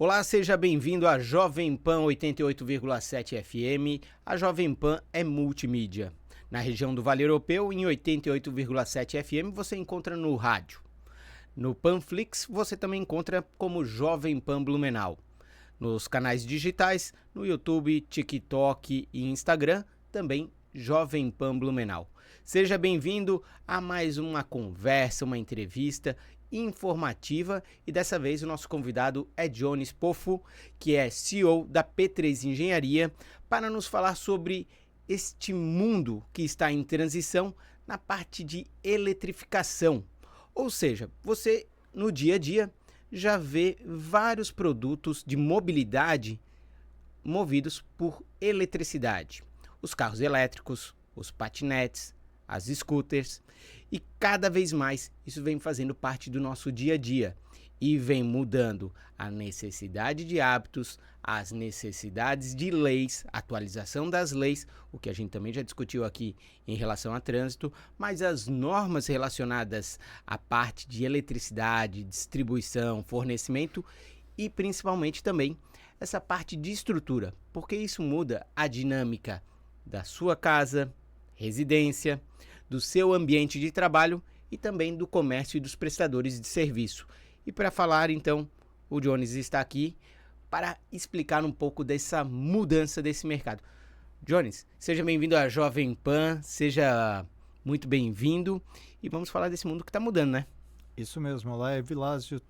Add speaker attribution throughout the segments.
Speaker 1: Olá, seja bem-vindo à Jovem Pan 88,7 FM. A Jovem Pan é multimídia. Na região do Vale Europeu, em 88,7 FM, você encontra no rádio. No Panflix, você também encontra como Jovem Pan Blumenau. Nos canais digitais, no YouTube, TikTok e Instagram, também Jovem Pan Blumenau. Seja bem-vindo a mais uma conversa, uma entrevista informativa, e dessa vez o nosso convidado é Jones Pofo, que é CEO da P3 Engenharia, para nos falar sobre este mundo que está em transição na parte de eletrificação. Ou seja, você no dia a dia já vê vários produtos de mobilidade movidos por eletricidade. Os carros elétricos, os patinetes, as scooters, e cada vez mais isso vem fazendo parte do nosso dia a dia e vem mudando a necessidade de hábitos, as necessidades de leis, atualização das leis, o que a gente também já discutiu aqui em relação a trânsito, mas as normas relacionadas à parte de eletricidade, distribuição, fornecimento e principalmente também essa parte de estrutura, porque isso muda a dinâmica da sua casa, residência, do seu ambiente de trabalho e também do comércio e dos prestadores de serviço. E para falar, então, o Jones está aqui para explicar um pouco dessa mudança desse mercado. Jones, seja bem-vindo à Jovem Pan, seja muito bem-vindo e vamos falar desse mundo que está mudando, né?
Speaker 2: Isso mesmo. Olá, Vilásio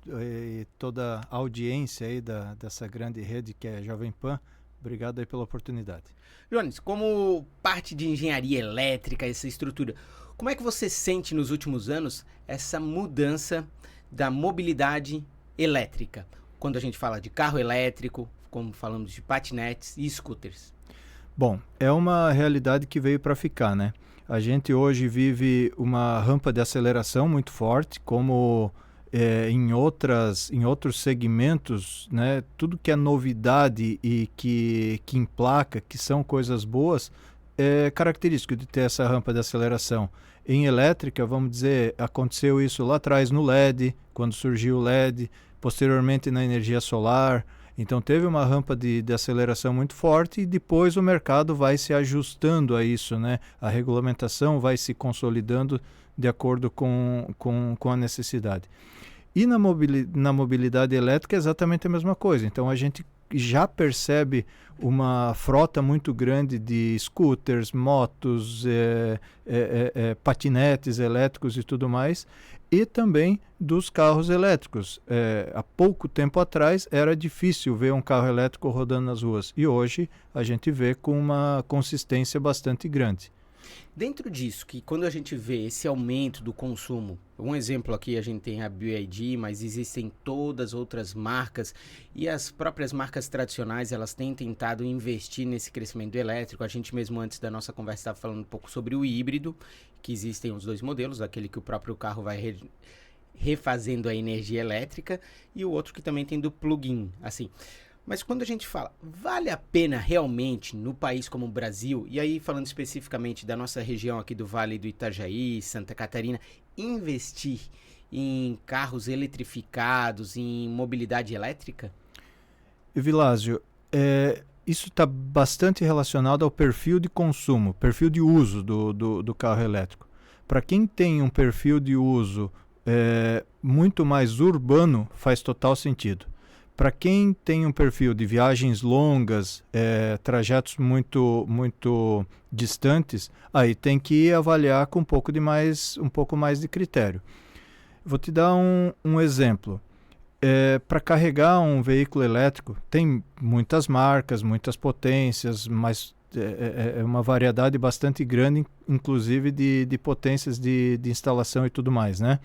Speaker 2: e toda a audiência aí dessa grande rede que é a Jovem Pan. Obrigado aí pela oportunidade.
Speaker 1: Jones, como parte de engenharia elétrica, essa estrutura, como é que você sente nos últimos anos essa mudança da mobilidade elétrica? Quando a gente fala de carro elétrico, como falamos de patinetes e scooters.
Speaker 2: Bom, é uma realidade que veio para ficar, né? A gente hoje vive uma rampa de aceleração muito forte, como em outros segmentos, né, tudo que é novidade e que emplaca, que são coisas boas, é característico de ter essa rampa de aceleração. Em elétrica, vamos dizer, aconteceu isso lá atrás no LED, quando surgiu o LED, posteriormente na energia solar. Então teve uma rampa de aceleração muito forte e depois o mercado vai se ajustando a isso, né? A regulamentação vai se consolidando de acordo com a necessidade. E na mobilidade elétrica é exatamente a mesma coisa. Então a gente já percebe uma frota muito grande de scooters, motos, patinetes elétricos e tudo mais, e também dos carros elétricos. Há pouco tempo atrás era difícil ver um carro elétrico rodando nas ruas, e hoje a gente vê com uma consistência bastante grande.
Speaker 1: Dentro disso, que quando a gente vê esse aumento do consumo, um exemplo aqui a gente tem a BYD, mas existem todas outras marcas e as próprias marcas tradicionais, elas têm tentado investir nesse crescimento elétrico. A gente mesmo antes da nossa conversa estava falando um pouco sobre o híbrido, que existem os dois modelos, aquele que o próprio carro vai refazendo a energia elétrica e o outro que também tem do plug-in, assim. Mas quando a gente fala, vale a pena realmente no país como o Brasil, e aí falando especificamente da nossa região aqui do Vale do Itajaí, Santa Catarina, investir em carros eletrificados, em mobilidade elétrica?
Speaker 2: Vilásio, isso está bastante relacionado ao perfil de consumo, perfil de uso do carro elétrico. Para quem tem um perfil de uso muito mais urbano, faz total sentido. Para quem tem um perfil de viagens longas, trajetos muito distantes, aí tem que avaliar com um pouco mais de critério. Vou te dar um exemplo. Para carregar um veículo elétrico, tem muitas marcas, muitas potências, mas é uma variedade bastante grande, inclusive de potências de instalação e tudo mais, né?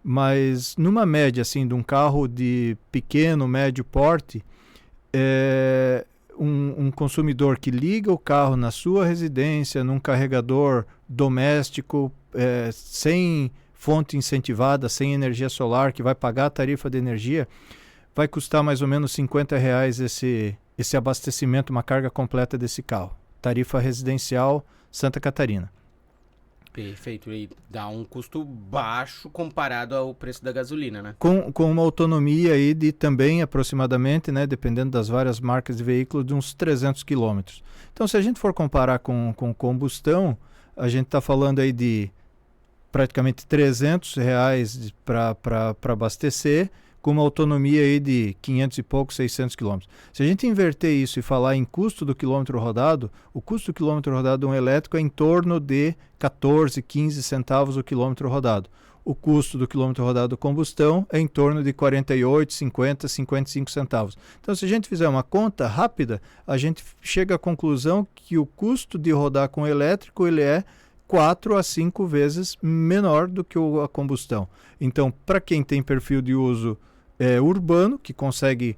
Speaker 2: Mas numa média assim, de um carro de pequeno, médio porte, um consumidor que liga o carro na sua residência, num carregador doméstico, sem fonte incentivada, sem energia solar, que vai pagar a tarifa de energia, vai custar mais ou menos R$50 esse abastecimento, uma carga completa desse carro. Tarifa residencial Santa Catarina.
Speaker 1: Perfeito, e dá um custo baixo comparado ao preço da gasolina, né?
Speaker 2: Com uma autonomia aí de também aproximadamente, né, dependendo das várias marcas de veículo, de uns 300 quilômetros. Então, se a gente for comparar com combustão, a gente está falando aí de praticamente R$ 300 para abastecer, com uma autonomia aí de 500 e pouco, 600 quilômetros. Se a gente inverter isso e falar em custo do quilômetro rodado, o custo do quilômetro rodado de um elétrico é em torno de 14, 15 centavos o quilômetro rodado. O custo do quilômetro rodado do combustão é em torno de 48, 50, 55 centavos. Então, se a gente fizer uma conta rápida, a gente chega à conclusão que o custo de rodar com o elétrico ele é 4 a 5 vezes menor do que a combustão. Então, para quem tem perfil de uso urbano, que consegue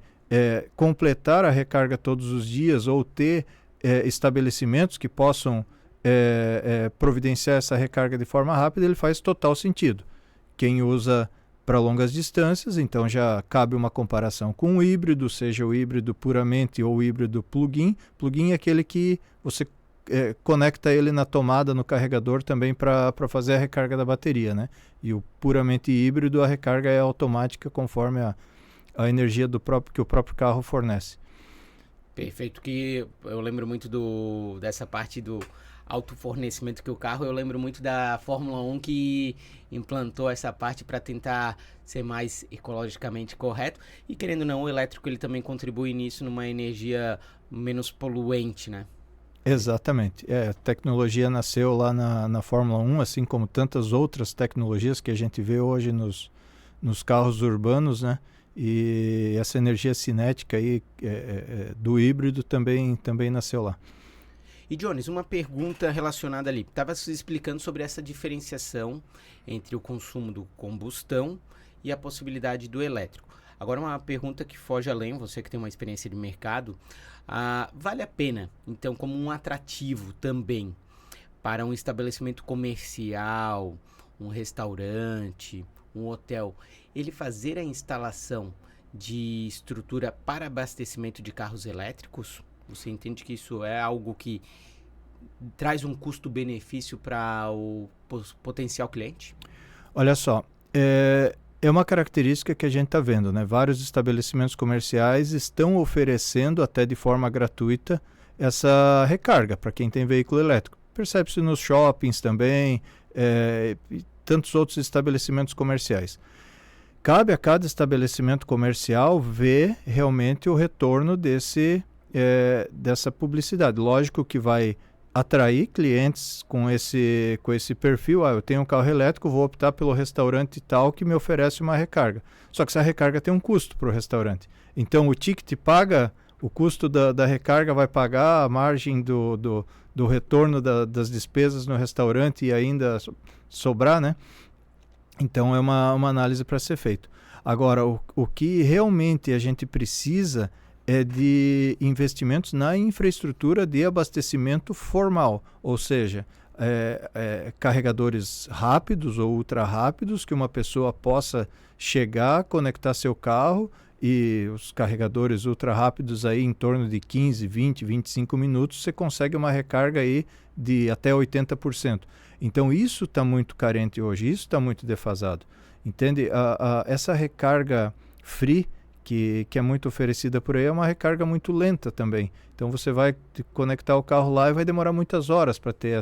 Speaker 2: completar a recarga todos os dias ou ter estabelecimentos que possam providenciar essa recarga de forma rápida, ele faz total sentido. Quem usa para longas distâncias, então já cabe uma comparação com o híbrido, seja o híbrido puramente ou o híbrido plug-in. Plug-in é aquele que você conecta ele na tomada, no carregador também para fazer a recarga da bateria, né? E o puramente híbrido, a recarga é automática conforme a energia que o próprio carro fornece.
Speaker 1: Perfeito, que eu lembro muito dessa parte do autofornecimento que o carro, eu lembro muito da Fórmula 1 que implantou essa parte para tentar ser mais ecologicamente correto e querendo ou não, o elétrico ele também contribui nisso numa energia menos poluente, né?
Speaker 2: Exatamente. A tecnologia nasceu lá na Fórmula 1, assim como tantas outras tecnologias que a gente vê hoje nos carros urbanos, né? E essa energia cinética aí, do híbrido também nasceu lá.
Speaker 1: E Jones, uma pergunta relacionada ali. Estava se explicando sobre essa diferenciação entre o consumo do combustão e a possibilidade do elétrico. Agora uma pergunta que foge além, você que tem uma experiência de mercado, vale a pena, então, como um atrativo também para um estabelecimento comercial, um restaurante, um hotel, ele fazer a instalação de estrutura para abastecimento de carros elétricos? Você entende que isso é algo que traz um custo-benefício para o potencial cliente?
Speaker 2: Olha só, é uma característica que a gente está vendo, né? Vários estabelecimentos comerciais estão oferecendo, até de forma gratuita, essa recarga para quem tem veículo elétrico. Percebe-se nos shoppings também, e tantos outros estabelecimentos comerciais. Cabe a cada estabelecimento comercial ver realmente o retorno dessa publicidade. Lógico que vai atrair clientes com esse perfil. Eu tenho um carro elétrico, vou optar pelo restaurante tal que me oferece uma recarga. Só que essa recarga tem um custo para o restaurante. Então o ticket paga, o custo da recarga vai pagar a margem do retorno das despesas no restaurante e ainda sobrar, né? Então é uma análise para ser feito. Agora, o que realmente a gente precisa é de investimentos na infraestrutura de abastecimento formal, ou seja, carregadores rápidos ou ultra rápidos que uma pessoa possa chegar, conectar seu carro, e os carregadores ultra rápidos aí em torno de 15, 20, 25 minutos você consegue uma recarga aí de até 80%. Então isso está muito carente hoje, isso está muito defasado. Entende? Essa recarga free que é muito oferecida por aí é uma recarga muito lenta também. Então você vai conectar o carro lá e vai demorar muitas horas para ter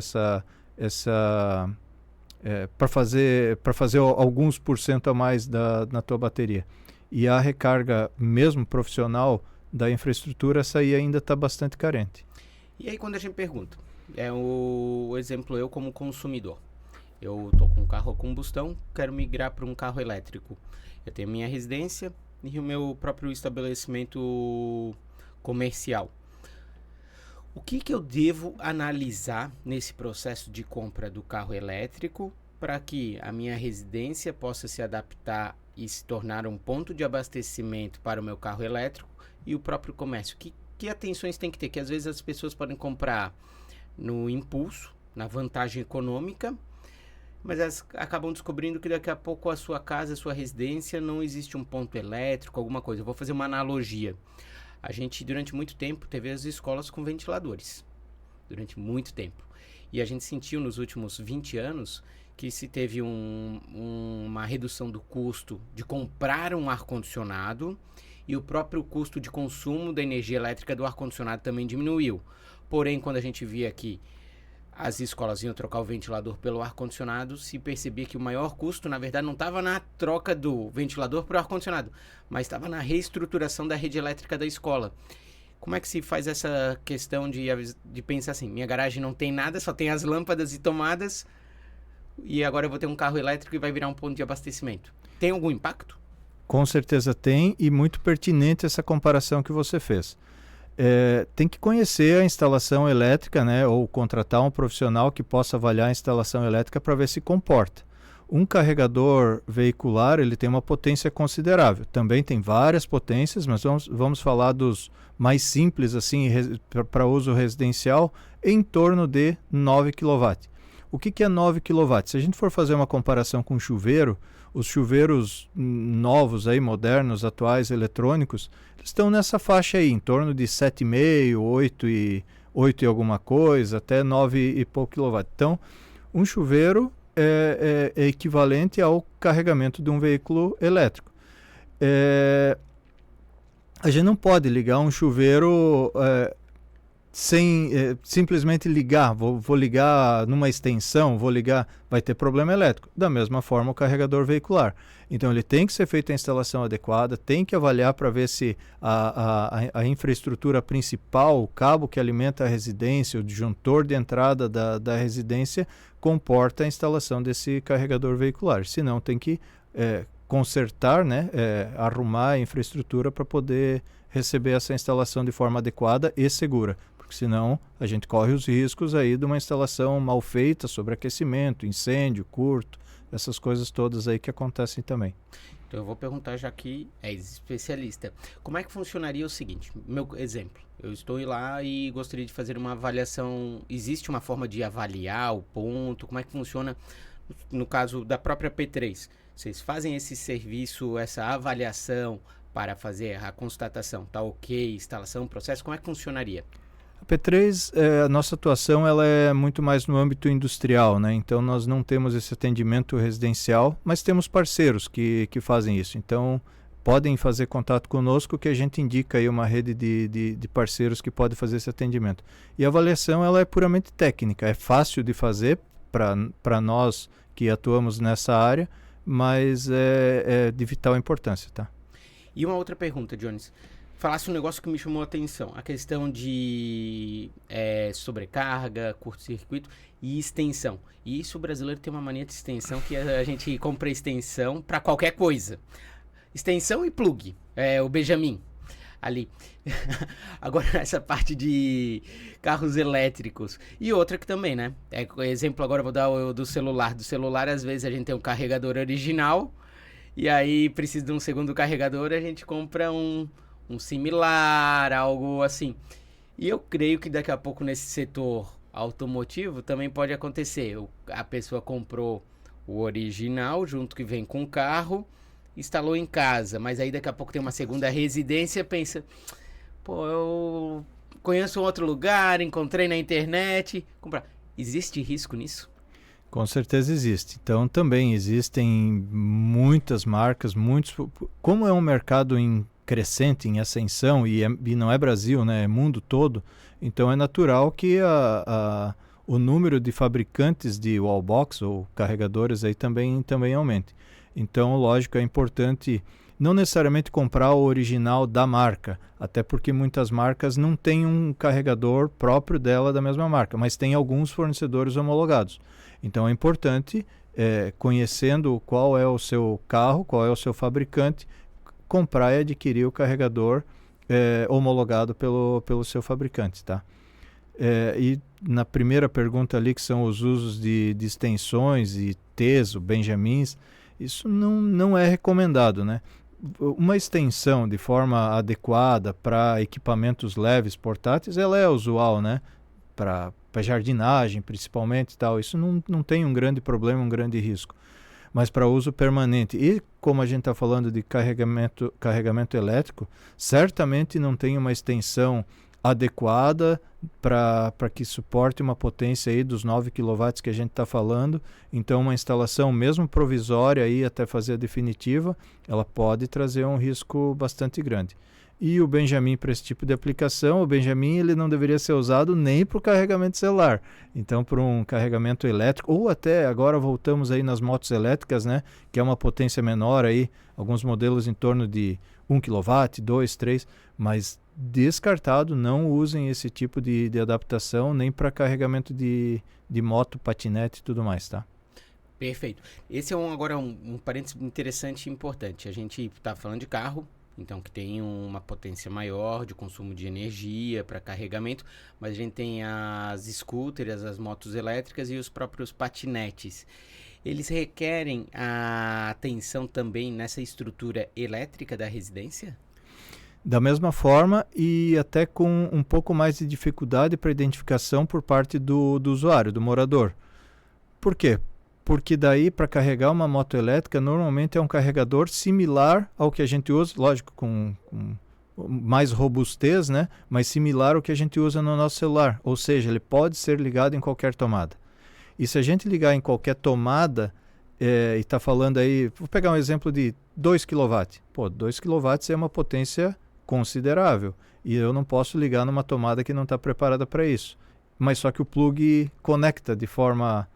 Speaker 2: para fazer alguns % a mais na tua bateria. E a recarga mesmo profissional da infraestrutura, essa aí ainda está bastante carente.
Speaker 1: E aí quando a gente pergunta, o exemplo eu como consumidor, eu estou com um carro a combustão, quero migrar para um carro elétrico. Eu tenho minha residência e o meu próprio estabelecimento comercial. O que eu devo analisar nesse processo de compra do carro elétrico para que a minha residência possa se adaptar e se tornar um ponto de abastecimento para o meu carro elétrico e o próprio comércio? Que atenções tem que ter? Que às vezes as pessoas podem comprar no impulso, na vantagem econômica, mas elas acabam descobrindo que daqui a pouco a sua casa, a sua residência, não existe um ponto elétrico, alguma coisa. Eu vou fazer uma analogia. A gente, durante muito tempo, teve as escolas com ventiladores. Durante muito tempo. E a gente sentiu nos últimos 20 anos que se teve uma redução do custo de comprar um ar-condicionado e o próprio custo de consumo da energia elétrica do ar-condicionado também diminuiu. Porém, quando a gente via que as escolas iam trocar o ventilador pelo ar-condicionado, se percebia que o maior custo, na verdade, não estava na troca do ventilador para o ar-condicionado, mas estava na reestruturação da rede elétrica da escola. Como é que se faz essa questão de pensar assim, minha garagem não tem nada, só tem as lâmpadas e tomadas, e agora eu vou ter um carro elétrico e vai virar um ponto de abastecimento? Tem algum impacto?
Speaker 2: Com certeza tem, e muito pertinente essa comparação que você fez. Tem que conhecer a instalação elétrica, né, ou contratar um profissional que possa avaliar a instalação elétrica para ver se comporta. Um carregador veicular, ele tem uma potência considerável. Também tem várias potências, mas vamos falar dos mais simples, assim, para uso residencial, em torno de 9 kW. O que é 9 kW? Se a gente for fazer uma comparação com chuveiro, os chuveiros novos, aí, modernos, atuais, eletrônicos, eles estão nessa faixa aí, em torno de 7,5, 8 e alguma coisa, até 9 e pouco kW. Então, um chuveiro é equivalente ao carregamento de um veículo elétrico. A gente não pode ligar um chuveiro sem simplesmente ligar, vou ligar numa extensão, vai ter problema elétrico. Da mesma forma o carregador veicular. Então ele tem que ser feita a instalação adequada, tem que avaliar para ver se a infraestrutura principal, o cabo que alimenta a residência, o disjuntor de entrada da residência, comporta a instalação desse carregador veicular. Senão tem que consertar, né, arrumar a infraestrutura para poder receber essa instalação de forma adequada e segura. Senão a gente corre os riscos aí de uma instalação mal feita, sobreaquecimento, incêndio, curto, essas coisas todas aí que acontecem também.
Speaker 1: Então eu vou perguntar, já que é especialista, como é que funcionaria o seguinte, meu exemplo, eu estou lá e gostaria de fazer uma avaliação, existe uma forma de avaliar o ponto, como é que funciona no caso da própria P3? Vocês fazem esse serviço, essa avaliação para fazer a constatação, tá ok, instalação, processo, como é que funcionaria?
Speaker 2: A P3, a nossa atuação ela é muito mais no âmbito industrial, né? Então nós não temos esse atendimento residencial, mas temos parceiros que fazem isso. Então podem fazer contato conosco que a gente indica aí uma rede de parceiros que podem fazer esse atendimento. E a avaliação ela é puramente técnica, é fácil de fazer para nós que atuamos nessa área, mas é de vital importância, tá?
Speaker 1: E uma outra pergunta, Jones. Falasse um negócio que me chamou a atenção, a questão de sobrecarga, curto-circuito e extensão. E isso o brasileiro tem uma mania de extensão, que a gente compra extensão para qualquer coisa. Extensão e plug, o Benjamin, ali. Agora, essa parte de carros elétricos. E outra que também, né? Exemplo, agora eu vou dar o do celular. Do celular, às vezes, a gente tem um carregador original, e aí precisa de um segundo carregador, a gente compra um similar, algo assim. E eu creio que daqui a pouco nesse setor automotivo também pode acontecer. A pessoa comprou o original junto que vem com o carro, instalou em casa, mas aí daqui a pouco tem uma segunda residência, pensa, pô, eu conheço um outro lugar, encontrei na internet, comprar. Existe risco nisso?
Speaker 2: Com certeza existe. Então também existem muitas marcas, como é um mercado crescente, em ascensão, e não é Brasil, né, é mundo todo, então é natural que o número de fabricantes de wallbox ou carregadores aí também aumente. Então, lógico, é importante não necessariamente comprar o original da marca, até porque muitas marcas não têm um carregador próprio dela da mesma marca, mas tem alguns fornecedores homologados. Então é importante, conhecendo qual é o seu carro, qual é o seu fabricante, comprar e adquirir o carregador homologado pelo seu fabricante, tá? E na primeira pergunta ali, que são os usos de extensões e T's, Benjamins, isso não é recomendado, né? Uma extensão de forma adequada para equipamentos leves, portáteis, ela é usual, né? Para jardinagem, principalmente, tal. Isso não tem um grande problema, um grande risco. Mas para uso permanente, e como a gente está falando de carregamento elétrico, certamente não tem uma extensão adequada para que suporte uma potência aí dos 9 kW que a gente está falando. Então, uma instalação mesmo provisória aí até fazer a definitiva, ela pode trazer um risco bastante grande. E o Benjamin, para esse tipo de aplicação, o Benjamin ele não deveria ser usado nem para o carregamento celular. Então, para um carregamento elétrico, ou até agora voltamos aí nas motos elétricas, né, que é uma potência menor aí, alguns modelos em torno de 1 kW, 2, 3, mas descartado, não usem esse tipo de adaptação nem para carregamento de moto, patinete e tudo mais, tá?
Speaker 1: Perfeito. Esse é agora um parênteses interessante e importante. A gente está falando de carro, então que tem uma potência maior de consumo de energia para carregamento, mas a gente tem as scooters, as motos elétricas e os próprios patinetes. Eles requerem a atenção também nessa estrutura elétrica da residência?
Speaker 2: Da mesma forma e até com um pouco mais de dificuldade para identificação por parte do usuário, do morador. Por quê? Porque daí para carregar uma moto elétrica normalmente é um carregador similar ao que a gente usa, lógico com mais robustez, né? Mas similar ao que a gente usa no nosso celular, ou seja, ele pode ser ligado em qualquer tomada. E se a gente ligar em qualquer tomada, e está falando aí, vou pegar um exemplo de 2 kW. Pô, 2 kW é uma potência considerável e eu não posso ligar numa tomada que não está preparada para isso. Mas só que o plug conecta de forma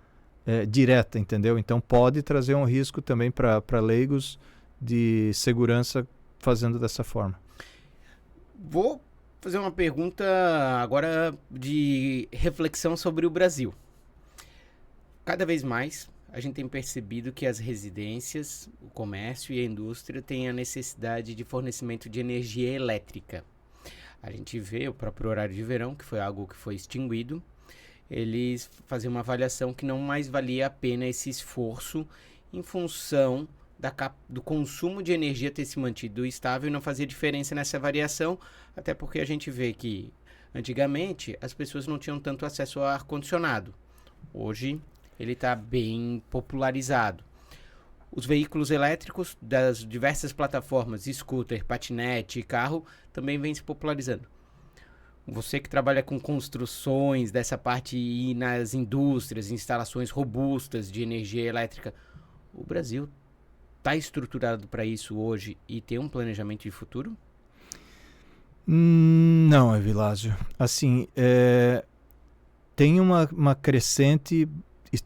Speaker 2: direta, entendeu? Então pode trazer um risco também para leigos de segurança fazendo dessa forma.
Speaker 1: Vou fazer uma pergunta agora de reflexão sobre o Brasil. Cada vez mais a gente tem percebido que as residências, o comércio e a indústria têm a necessidade de fornecimento de energia elétrica. A gente vê o próprio horário de verão, que foi algo que foi extinguido. Eles faziam uma avaliação que não mais valia a pena esse esforço em função do consumo de energia ter se mantido estável e não fazia diferença nessa variação, até porque a gente vê que antigamente as pessoas não tinham tanto acesso ao ar-condicionado. Hoje ele está bem popularizado. Os veículos elétricos das diversas plataformas, scooter, patinete e carro, também vêm se popularizando. Você que trabalha com construções dessa parte e nas indústrias, instalações robustas de energia elétrica, o Brasil está estruturado para isso hoje e tem um planejamento de futuro?
Speaker 2: Não, Evilásio. Assim, tem uma crescente,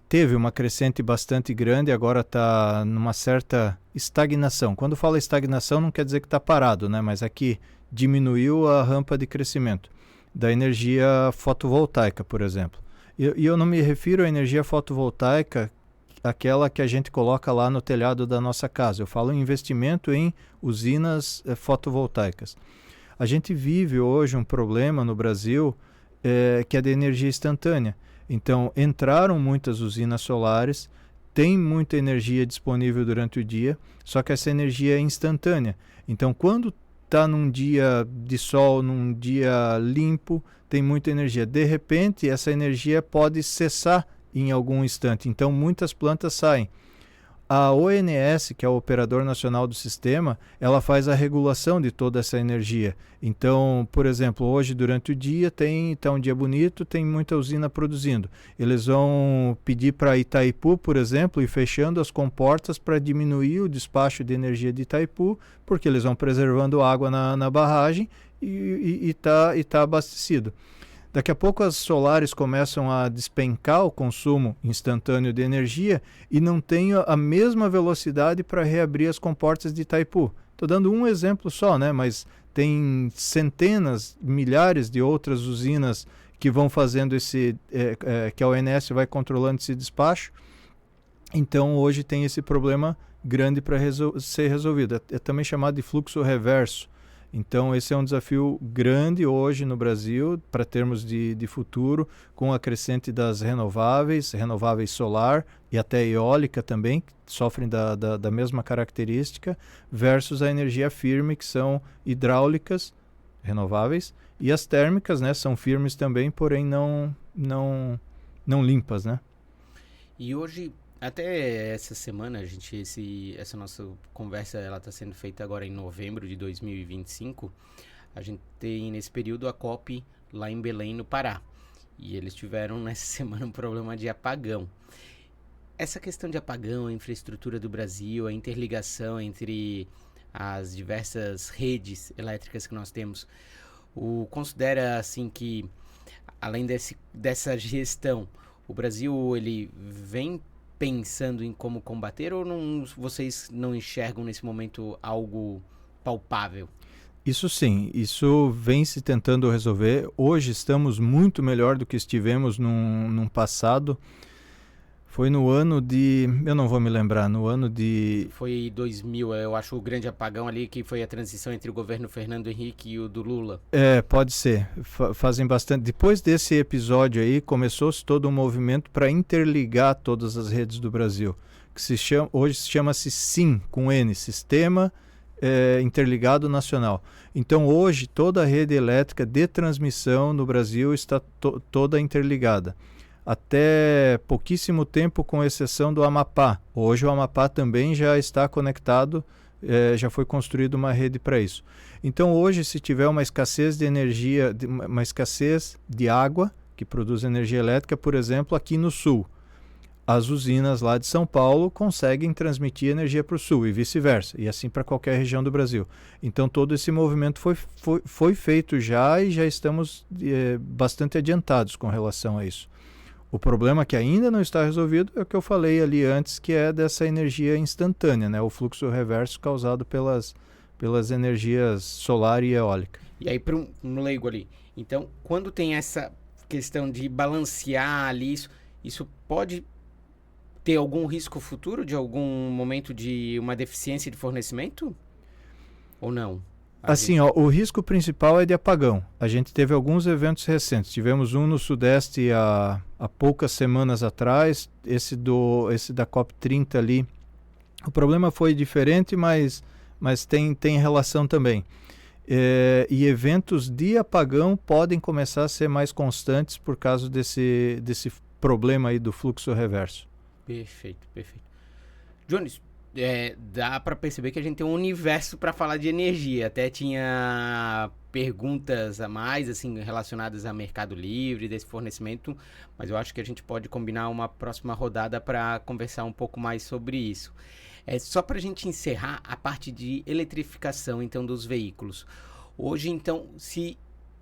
Speaker 2: teve uma crescente bastante grande, agora está numa certa estagnação. Quando fala estagnação não quer dizer que está parado, né? Mas aqui diminuiu a rampa de crescimento da energia fotovoltaica, por exemplo. E eu não me refiro à energia fotovoltaica, aquela que a gente coloca lá no telhado da nossa casa. Eu falo em investimento em usinas fotovoltaicas. A gente vive hoje um problema no Brasil que é de energia instantânea. Então, entraram muitas usinas solares, tem muita energia disponível durante o dia, só que essa energia é instantânea. Então, quando está num dia de sol, num dia limpo, tem muita energia. De repente, essa energia pode cessar em algum instante. Então, muitas plantas saem. A ONS, que é o Operador Nacional do Sistema, ela faz a regulação de toda essa energia. Então, por exemplo, hoje durante o dia tá um dia bonito, tem muita usina produzindo. Eles vão pedir para Itaipu, por exemplo, ir fechando as comportas para diminuir o despacho de energia de Itaipu, porque eles vão preservando água na barragem e tá abastecido. Daqui a pouco as solares começam a despencar o consumo instantâneo de energia e não tem a mesma velocidade para reabrir as comportas de Itaipu. Estou dando um exemplo só, né? Mas tem centenas, milhares de outras usinas que vão fazendo que a ONS vai controlando esse despacho. Então hoje tem esse problema grande para ser resolvido. É também chamado de fluxo reverso. Então esse é um desafio grande hoje no Brasil para termos de futuro, com a crescente das renováveis solar e até eólica também, que sofrem da mesma característica, versus a energia firme, que são hidráulicas, renováveis, e as térmicas, né, são firmes também, porém não limpas, né?
Speaker 1: E hoje, até essa semana, essa nossa conversa ela está sendo feita agora em novembro de 2025. a gente tem nesse período a COP lá em Belém, no Pará. E eles tiveram nessa semana um problema de apagão. Essa questão de apagão, a infraestrutura do Brasil, a interligação entre as diversas redes elétricas que nós temos, considera assim que, além dessa gestão, o Brasil ele vem pensando em como combater, ou não, vocês não enxergam nesse momento algo palpável?
Speaker 2: Isso sim, isso vem se tentando resolver. Hoje estamos muito melhor do que estivemos num passado. Foi no ano de... eu não vou me lembrar, no ano de...
Speaker 1: Foi 2000, eu acho, o grande apagão ali, que foi a transição entre o governo Fernando Henrique e o do Lula.
Speaker 2: Pode ser. Fazem bastante... Depois desse episódio aí, começou-se todo um movimento para interligar todas as redes do Brasil, que hoje chama-se SIM, com N, Sistema Interligado Nacional. Então, hoje, toda a rede elétrica de transmissão no Brasil está toda interligada. Até pouquíssimo tempo, com exceção do Amapá. Hoje o Amapá também já está conectado, já foi construída uma rede para isso. Então hoje, se tiver uma escassez de energia, uma escassez de água, que produz energia elétrica, por exemplo, aqui no sul, as usinas lá de São Paulo conseguem transmitir energia para o sul e vice-versa, e assim para qualquer região do Brasil. Então todo esse movimento foi feito já, e já estamos bastante adiantados com relação a isso. O problema que ainda não está resolvido é o que eu falei ali antes, que é dessa energia instantânea, né? O fluxo reverso causado pelas energias solar e eólica.
Speaker 1: E aí, para um leigo ali, então, quando tem essa questão de balancear ali, isso pode ter algum risco futuro de algum momento de uma deficiência de fornecimento? Ou não?
Speaker 2: Assim, o risco principal é de apagão. A gente teve alguns eventos recentes. Tivemos um no Sudeste há poucas semanas atrás, esse da COP30 ali. O problema foi diferente, mas tem relação também. E eventos de apagão podem começar a ser mais constantes por causa desse problema aí do fluxo reverso.
Speaker 1: Perfeito. Jones, dá para perceber que a gente tem um universo para falar de energia. Até tinha perguntas a mais, assim, relacionadas a Mercado Livre, desse fornecimento, mas eu acho que a gente pode combinar uma próxima rodada para conversar um pouco mais sobre isso. Só para a gente encerrar a parte de eletrificação, então, dos veículos. Hoje, então, se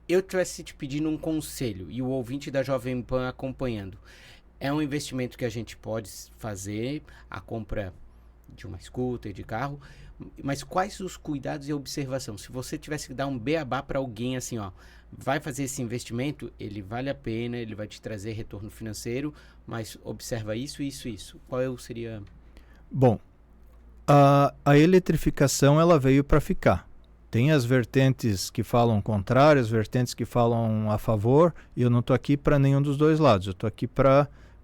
Speaker 1: eu estivesse te pedindo um conselho e o ouvinte da Jovem Pan acompanhando, é um investimento que a gente pode fazer, a compra de uma scooter, de carro, mas quais os cuidados e observação? Se você tivesse que dar um beabá para alguém assim, ó, vai fazer esse investimento, ele vale a pena, ele vai te trazer retorno financeiro, mas observa isso. Qual seria?
Speaker 2: Bom, a eletrificação ela veio para ficar. Tem as vertentes que falam contrário, as vertentes que falam a favor, e eu não estou aqui para nenhum dos dois lados. Eu estou aqui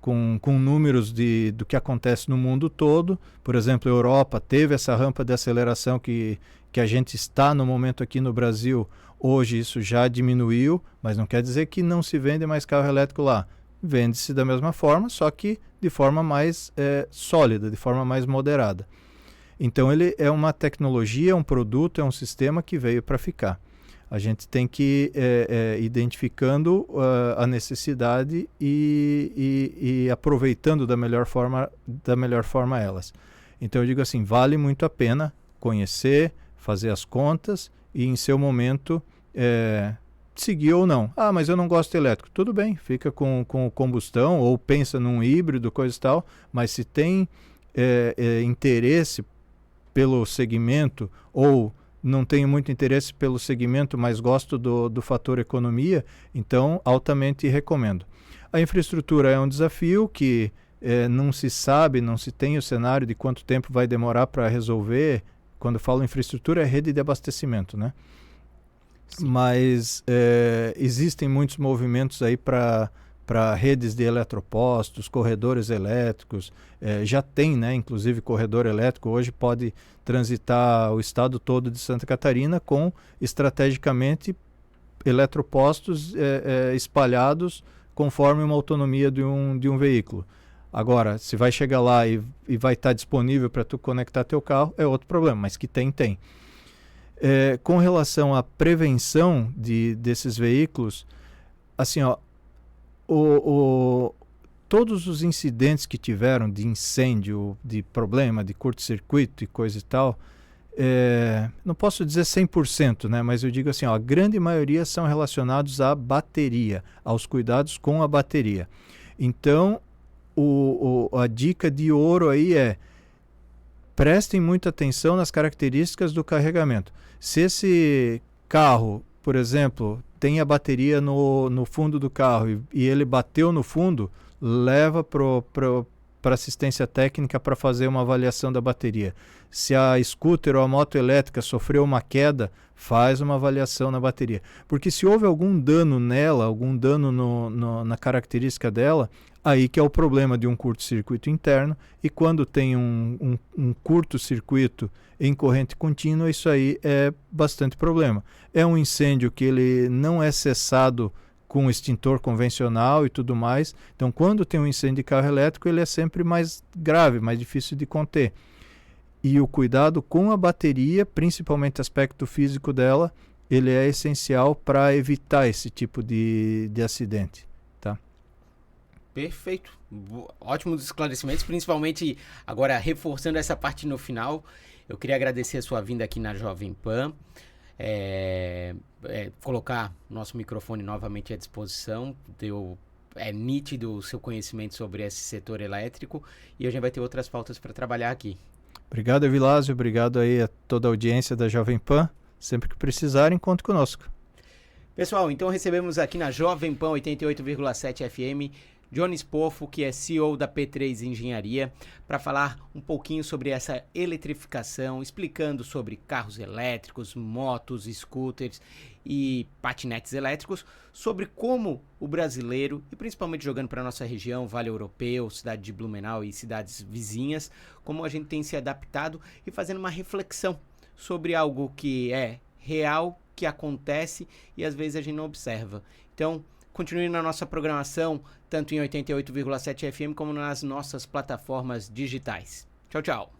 Speaker 2: com números do que acontece no mundo todo. Por exemplo, a Europa teve essa rampa de aceleração que a gente está no momento aqui no Brasil. Hoje isso já diminuiu, mas não quer dizer que não se vende mais carro elétrico lá. Vende-se da mesma forma, só que de forma mais sólida, de forma mais moderada. Então ele é uma tecnologia, é um produto, é um sistema que veio para ficar. A gente tem que ir identificando a necessidade e aproveitando da melhor forma elas. Então eu digo assim, vale muito a pena conhecer, fazer as contas e em seu momento seguir ou não. Ah, mas eu não gosto de elétrico. Tudo bem, fica com combustão ou pensa num híbrido, coisa e tal, mas se tem interesse pelo segmento ou não tenho muito interesse pelo segmento, mas gosto do fator economia, então altamente recomendo. A infraestrutura é um desafio que não se sabe, não se tem o cenário de quanto tempo vai demorar para resolver. Quando eu falo infraestrutura, é rede de abastecimento, né? Sim. Mas existem muitos movimentos aí para redes de eletropostos, corredores elétricos, já tem, né, inclusive corredor elétrico, hoje pode transitar o estado todo de Santa Catarina com, estrategicamente, eletropostos espalhados conforme uma autonomia de um veículo. Agora, se vai chegar lá e vai estar disponível para tu conectar teu carro, é outro problema, mas que tem. Com relação à prevenção desses veículos, assim, ó, todos os incidentes que tiveram de incêndio, de problema, de curto-circuito e coisa e tal, não posso dizer 100%, né? Mas eu digo assim, ó, a grande maioria são relacionados à bateria, aos cuidados com a bateria. Então, a dica de ouro aí prestem muita atenção nas características do carregamento. Se esse carro, por exemplo, tem a bateria no fundo do carro e ele bateu no fundo, leva para assistência técnica para fazer uma avaliação da bateria. Se a scooter ou a moto elétrica sofreu uma queda, faz uma avaliação na bateria. Porque se houve algum dano nela, algum dano na característica dela, aí que é o problema de um curto-circuito interno, e quando tem um curto-circuito em corrente contínua, isso aí é bastante problema. É um incêndio que ele não é cessado com extintor convencional e tudo mais. Então, quando tem um incêndio de carro elétrico, ele é sempre mais grave, mais difícil de conter. E o cuidado com a bateria, principalmente o aspecto físico dela, ele é essencial para evitar esse tipo de acidente. Tá?
Speaker 1: Perfeito. Ótimos esclarecimentos, principalmente agora reforçando essa parte no final. Eu queria agradecer a sua vinda aqui na Jovem Pan. Colocar nosso microfone novamente à disposição. É nítido o seu conhecimento sobre esse setor elétrico e a gente vai ter outras pautas para trabalhar aqui.
Speaker 2: Obrigado, Evilásio. Obrigado aí a toda a audiência da Jovem Pan. Sempre que precisarem, conte conosco.
Speaker 1: Pessoal, então recebemos aqui na Jovem Pan 88,7 FM Johnny Spoffo, que é CEO da P3 Engenharia, para falar um pouquinho sobre essa eletrificação, explicando sobre carros elétricos, motos, scooters e patinetes elétricos, sobre como o brasileiro, e principalmente jogando para a nossa região, Vale Europeu, cidade de Blumenau e cidades vizinhas, como a gente tem se adaptado e fazendo uma reflexão sobre algo que é real, que acontece e às vezes a gente não observa. Então, continue na nossa programação, tanto em 88,7 FM como nas nossas plataformas digitais. Tchau, tchau.